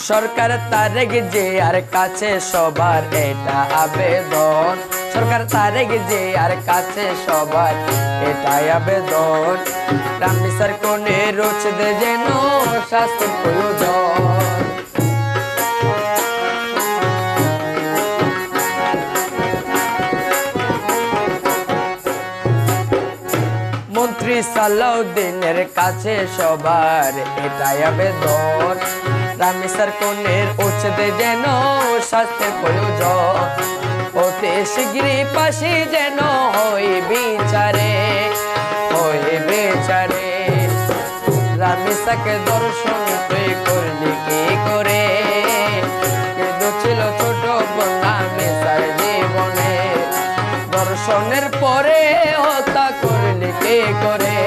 সরকার তারেক জিয়ার কাছে সবার এটা আবেদন, সরকার তারেক জিয়ার কাছে সবার এটাই আবেদন, রামবিচার কোণে রোচদে যেন শাস্তির প্রয়োজন। মন্ত্রী সালাউদ্দিনের কাছে সবার এটাই আবেদন, রামবিচার কোণের উচ্ছেদে যেন শাস্তির প্রয়োজন, অতি শীঘ্রই ফাঁসি যেন হয় বিচারে, হয় বিচারে। রামবিচারকে দর্শন তুই করলি কি করে, কিন্তু ছিল ছোট বোন রামবিচার জীবনে, দর্শনের পরে হত্যা করলি কি করে।